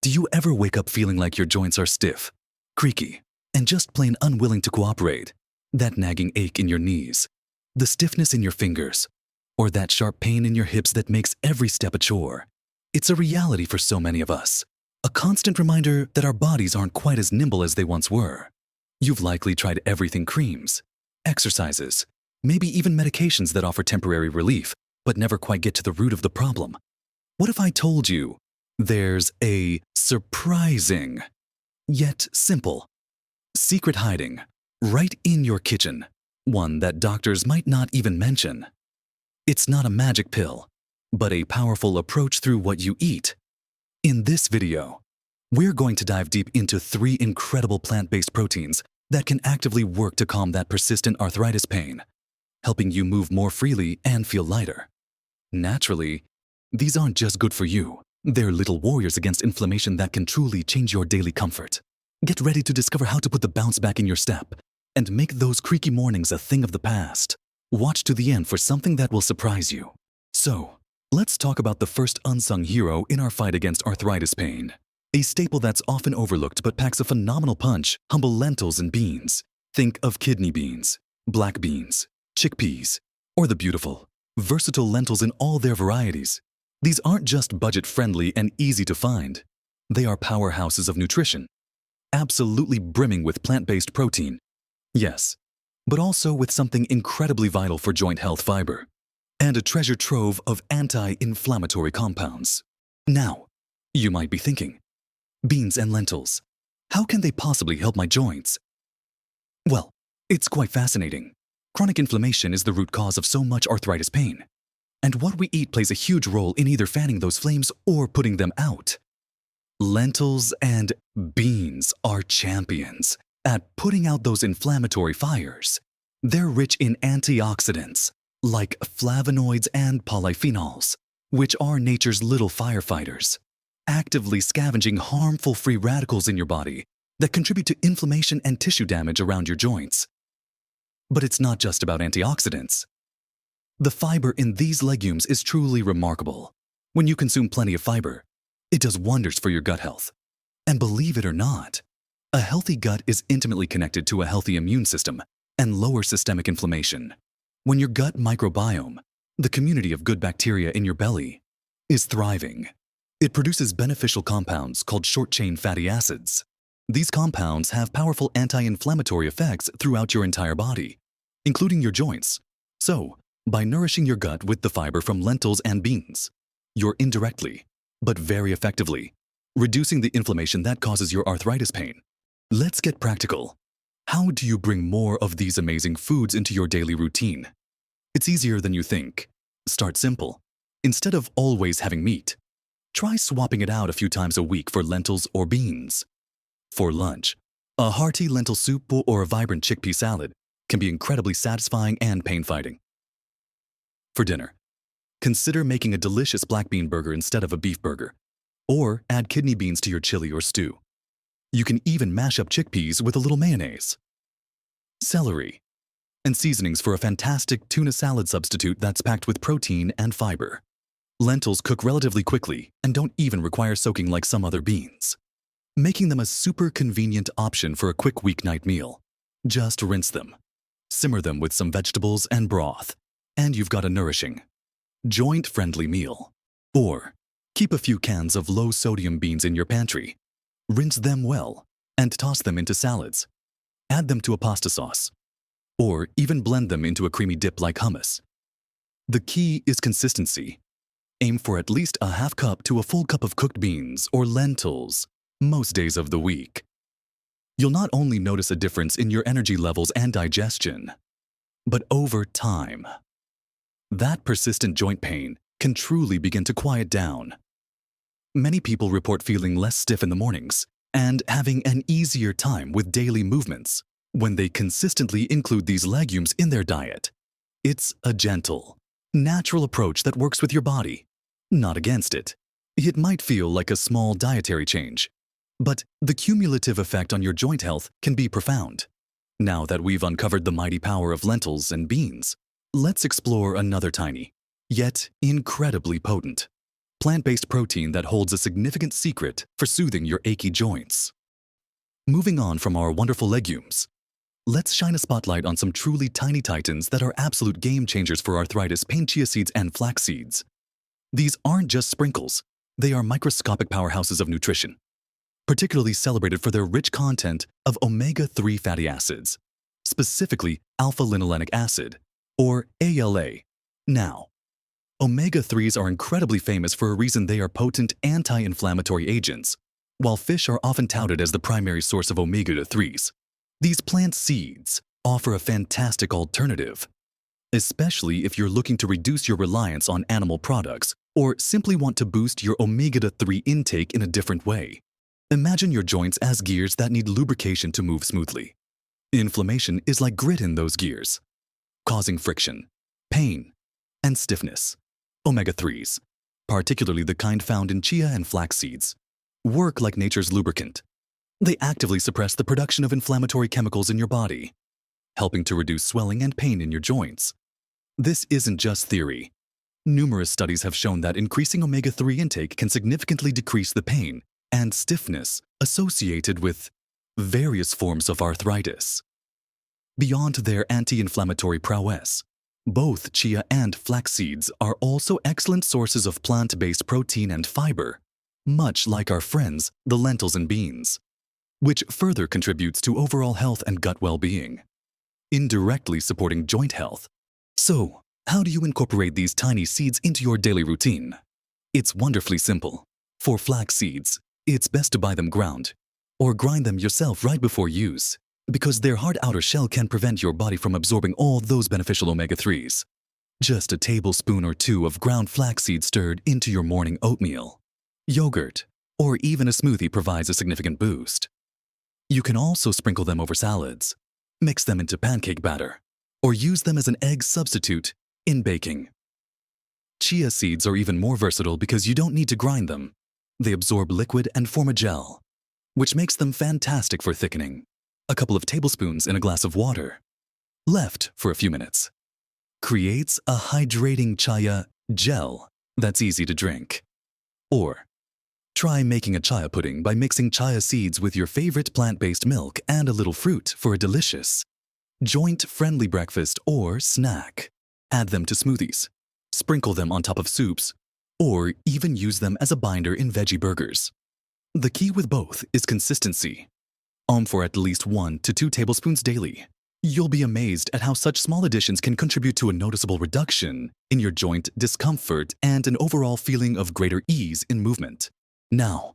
Do you ever wake up feeling like your joints are stiff, creaky, and just plain unwilling to cooperate? That nagging ache in your knees, the stiffness in your fingers, or that sharp pain in your hips that makes every step a chore? It's a reality for so many of us, a constant reminder that our bodies aren't quite as nimble as they once were. You've likely tried everything: creams, exercises, maybe even medications that offer temporary relief, but never quite get to the root of the problem. What if I told you there's a surprising, yet simple, secret hiding right in your kitchen, one that doctors might not even mention? It's not a magic pill, but a powerful approach through what you eat. In this video, we're going to dive deep into 3 incredible plant-based proteins that can actively work to calm that persistent arthritis pain, helping you move more freely and feel lighter. Naturally, these aren't just good for you. They're little warriors against inflammation that can truly change your daily comfort. Get ready to discover how to put the bounce back in your step and make those creaky mornings a thing of the past. Watch to the end for something that will surprise you. So, let's talk about the first unsung hero in our fight against arthritis pain. A staple that's often overlooked but packs a phenomenal punch: humble lentils and beans. Think of kidney beans, black beans, chickpeas, or the beautiful, versatile lentils in all their varieties. These aren't just budget-friendly and easy to find. They are powerhouses of nutrition, absolutely brimming with plant-based protein. Yes, but also with something incredibly vital for joint health: fiber, and a treasure trove of anti-inflammatory compounds. Now, you might be thinking, beans and lentils, how can they possibly help my joints? Well, it's quite fascinating. Chronic inflammation is the root cause of so much arthritis pain, and what we eat plays a huge role in either fanning those flames or putting them out. Lentils and beans are champions at putting out those inflammatory fires. They're rich in antioxidants, like flavonoids and polyphenols, which are nature's little firefighters, actively scavenging harmful free radicals in your body that contribute to inflammation and tissue damage around your joints. But it's not just about antioxidants. The fiber in these legumes is truly remarkable. When you consume plenty of fiber, it does wonders for your gut health. And believe it or not, a healthy gut is intimately connected to a healthy immune system and lower systemic inflammation. When your gut microbiome, the community of good bacteria in your belly, is thriving, it produces beneficial compounds called short-chain fatty acids. These compounds have powerful anti-inflammatory effects throughout your entire body, including your joints. So, by nourishing your gut with the fiber from lentils and beans, you're indirectly, but very effectively, reducing the inflammation that causes your arthritis pain. Let's get practical. How do you bring more of these amazing foods into your daily routine? It's easier than you think. Start simple. Instead of always having meat, try swapping it out a few times a week for lentils or beans. For lunch, a hearty lentil soup or a vibrant chickpea salad can be incredibly satisfying and pain-fighting. For dinner, consider making a delicious black bean burger instead of a beef burger, or add kidney beans to your chili or stew. You can even mash up chickpeas with a little mayonnaise, celery, and seasonings for a fantastic tuna salad substitute that's packed with protein and fiber. Lentils cook relatively quickly and don't even require soaking like some other beans, making them a super convenient option for a quick weeknight meal. Just rinse them, simmer them with some vegetables and broth, and you've got a nourishing, joint-friendly meal. Or keep a few cans of low-sodium beans in your pantry. Rinse them well and toss them into salads. Add them to a pasta sauce, or even blend them into a creamy dip like hummus. The key is consistency. Aim for at least a half cup to a full cup of cooked beans or lentils most days of the week. You'll not only notice a difference in your energy levels and digestion, but over time, that persistent joint pain can truly begin to quiet down. Many people report feeling less stiff in the mornings and having an easier time with daily movements when they consistently include these legumes in their diet. It's a gentle, natural approach that works with your body, not against it. It might feel like a small dietary change, but the cumulative effect on your joint health can be profound. Now that we've uncovered the mighty power of lentils and beans, let's explore another tiny, yet incredibly potent, plant-based protein that holds a significant secret for soothing your achy joints. Moving on from our wonderful legumes, let's shine a spotlight on some truly tiny titans that are absolute game changers for arthritis pain: chia seeds and flax seeds. These aren't just sprinkles, they are microscopic powerhouses of nutrition, particularly celebrated for their rich content of omega-3 fatty acids, specifically alpha-linolenic acid, or ALA. Now, omega-3s are incredibly famous for a reason. They are potent anti-inflammatory agents, while fish are often touted as the primary source of omega-3s. These plant seeds offer a fantastic alternative, especially if you're looking to reduce your reliance on animal products or simply want to boost your omega-3 intake in a different way. Imagine your joints as gears that need lubrication to move smoothly. Inflammation is like grit in those gears, causing friction, pain, and stiffness. Omega-3s, particularly the kind found in chia and flax seeds, work like nature's lubricant. They actively suppress the production of inflammatory chemicals in your body, helping to reduce swelling and pain in your joints. This isn't just theory. Numerous studies have shown that increasing omega-3 intake can significantly decrease the pain and stiffness associated with various forms of arthritis. Beyond their anti-inflammatory prowess, both chia and flax seeds are also excellent sources of plant-based protein and fiber, much like our friends, the lentils and beans, which further contributes to overall health and gut well-being, indirectly supporting joint health. So, how do you incorporate these tiny seeds into your daily routine? It's wonderfully simple. For flax seeds, it's best to buy them ground, or grind them yourself right before use, because their hard outer shell can prevent your body from absorbing all those beneficial omega-3s. Just a tablespoon or two of ground flax seeds stirred into your morning oatmeal, yogurt, or even a smoothie provides a significant boost. You can also sprinkle them over salads, mix them into pancake batter, or use them as an egg substitute in baking. Chia seeds are even more versatile because you don't need to grind them. They absorb liquid and form a gel, which makes them fantastic for thickening. A couple of tablespoons in a glass of water, left for a few minutes, creates a hydrating chia gel that's easy to drink. Or try making a chia pudding by mixing chia seeds with your favorite plant-based milk and a little fruit for a delicious, joint-friendly breakfast or snack. Add them to smoothies, sprinkle them on top of soups, or even use them as a binder in veggie burgers. The key with both is consistency. For at least 1 to 2 tablespoons daily. You'll be amazed at how such small additions can contribute to a noticeable reduction in your joint discomfort and an overall feeling of greater ease in movement. Now,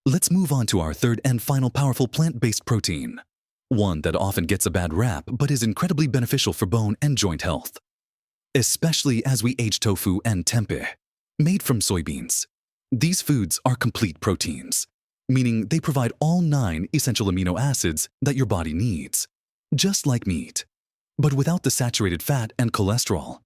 let's move on to our third and final powerful plant-based protein, one that often gets a bad rap but is incredibly beneficial for bone and joint health, especially as we age. Tofu and tempeh, made from soybeans. These foods are complete proteins, meaning they provide all 9 essential amino acids that your body needs, just like meat, but without the saturated fat and cholesterol.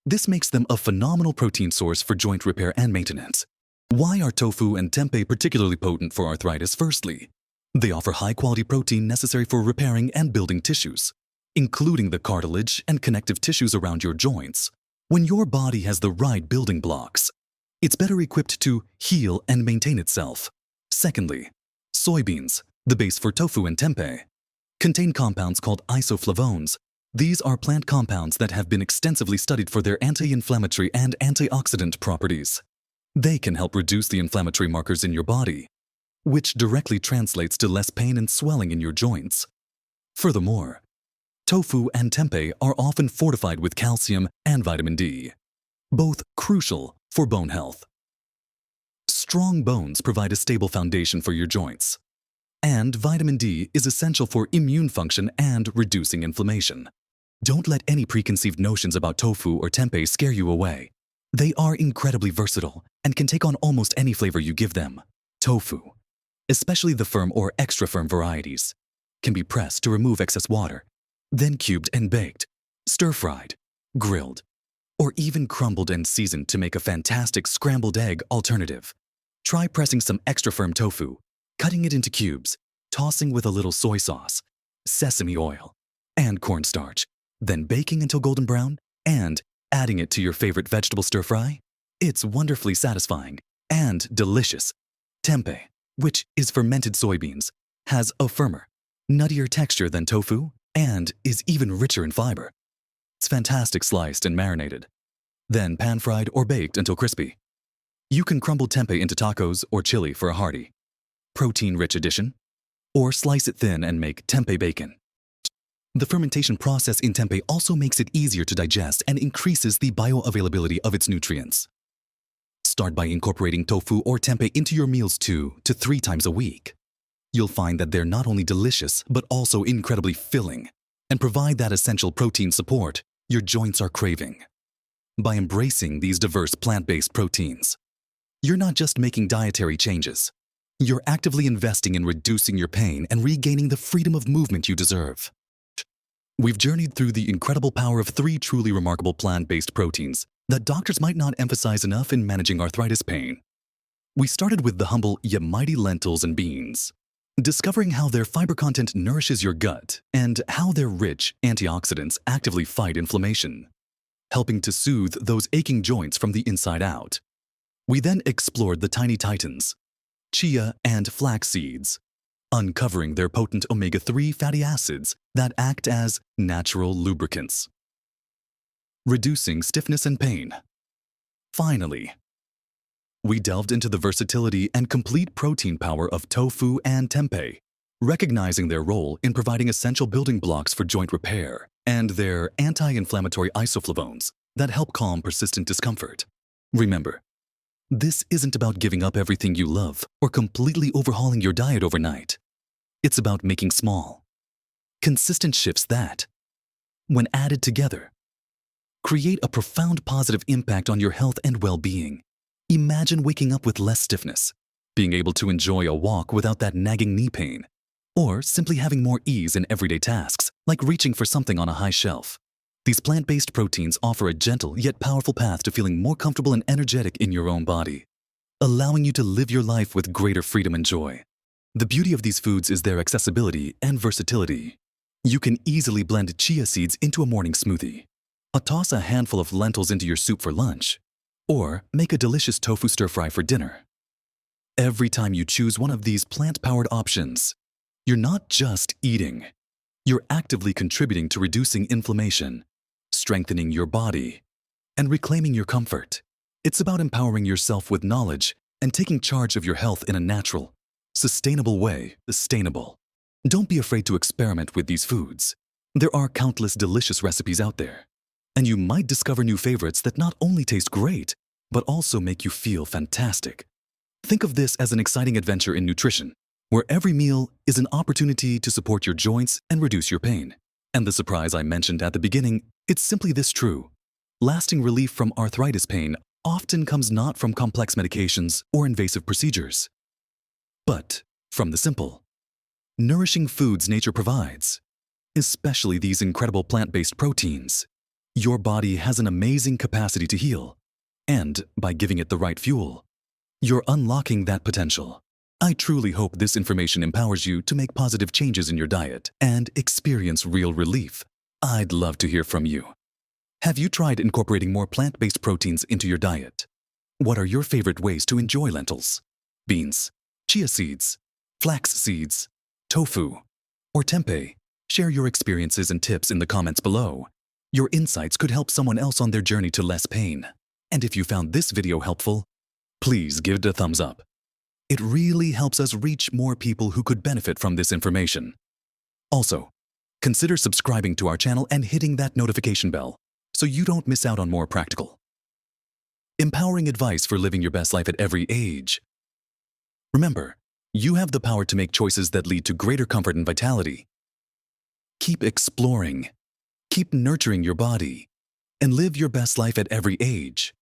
This makes them a phenomenal protein source for joint repair and maintenance. Why are tofu and tempeh particularly potent for arthritis? Firstly, they offer high-quality protein necessary for repairing and building tissues, including the cartilage and connective tissues around your joints. When your body has the right building blocks, it's better equipped to heal and maintain itself. Secondly, soybeans, the base for tofu and tempeh, contain compounds called isoflavones. These are plant compounds that have been extensively studied for their anti-inflammatory and antioxidant properties. They can help reduce the inflammatory markers in your body, which directly translates to less pain and swelling in your joints. Furthermore, tofu and tempeh are often fortified with calcium and vitamin D, both crucial for bone health. Strong bones provide a stable foundation for your joints, and vitamin D is essential for immune function and reducing inflammation. Don't let any preconceived notions about tofu or tempeh scare you away. They are incredibly versatile and can take on almost any flavor you give them. Tofu, especially the firm or extra firm varieties, can be pressed to remove excess water, then cubed and baked, stir-fried, grilled, or even crumbled and seasoned to make a fantastic scrambled egg alternative. Try pressing some extra firm tofu, cutting it into cubes, tossing with a little soy sauce, sesame oil, and cornstarch, then baking until golden brown, and adding it to your favorite vegetable stir-fry. It's wonderfully satisfying and delicious. Tempeh, which is fermented soybeans, has a firmer, nuttier texture than tofu and is even richer in fiber. It's fantastic sliced and marinated, then pan-fried or baked until crispy. You can crumble tempeh into tacos or chili for a hearty, protein-rich addition, or slice it thin and make tempeh bacon. The fermentation process in tempeh also makes it easier to digest and increases the bioavailability of its nutrients. Start by incorporating tofu or tempeh into your meals 2 to 3 times a week. You'll find that they're not only delicious, but also incredibly filling and provide that essential protein support your joints are craving. By embracing these diverse plant-based proteins, you're not just making dietary changes. You're actively investing in reducing your pain and regaining the freedom of movement you deserve. We've journeyed through the incredible power of 3 truly remarkable plant-based proteins that doctors might not emphasize enough in managing arthritis pain. We started with the humble yet mighty lentils and beans, discovering how their fiber content nourishes your gut and how their rich antioxidants actively fight inflammation, helping to soothe those aching joints from the inside out. We then explored the tiny titans, chia and flax seeds, uncovering their potent omega-3 fatty acids that act as natural lubricants, reducing stiffness and pain. Finally, we delved into the versatility and complete protein power of tofu and tempeh, recognizing their role in providing essential building blocks for joint repair and their anti-inflammatory isoflavones that help calm persistent discomfort. Remember, this isn't about giving up everything you love or completely overhauling your diet overnight. It's about making small, consistent shifts that, when added together, create a profound positive impact on your health and well-being. Imagine waking up with less stiffness, being able to enjoy a walk without that nagging knee pain, or simply having more ease in everyday tasks, like reaching for something on a high shelf. These plant-based proteins offer a gentle yet powerful path to feeling more comfortable and energetic in your own body, allowing you to live your life with greater freedom and joy. The beauty of these foods is their accessibility and versatility. You can easily blend chia seeds into a morning smoothie, toss a handful of lentils into your soup for lunch, or make a delicious tofu stir-fry for dinner. Every time you choose one of these plant-powered options, you're not just eating. You're actively contributing to reducing inflammation, strengthening your body, and reclaiming your comfort. It's about empowering yourself with knowledge and taking charge of your health in a natural, sustainable way. Don't be afraid to experiment with these foods. There are countless delicious recipes out there, and you might discover new favorites that not only taste great, but also make you feel fantastic. Think of this as an exciting adventure in nutrition, where every meal is an opportunity to support your joints and reduce your pain. And the surprise I mentioned at the beginning, it's simply this true. Lasting relief from arthritis pain often comes not from complex medications or invasive procedures, but from the simple, nourishing foods nature provides, especially these incredible plant-based proteins. Your body has an amazing capacity to heal, and by giving it the right fuel, you're unlocking that potential. I truly hope this information empowers you to make positive changes in your diet and experience real relief. I'd love to hear from you. Have you tried incorporating more plant-based proteins into your diet? What are your favorite ways to enjoy lentils, beans, chia seeds, flax seeds, tofu, or tempeh? Share your experiences and tips in the comments below. Your insights could help someone else on their journey to less pain. And if you found this video helpful, please give it a thumbs up. It really helps us reach more people who could benefit from this information. Also, consider subscribing to our channel and hitting that notification bell so you don't miss out on more practical, empowering advice for living your best life at every age. Remember, you have the power to make choices that lead to greater comfort and vitality. Keep exploring, keep nurturing your body, and live your best life at every age.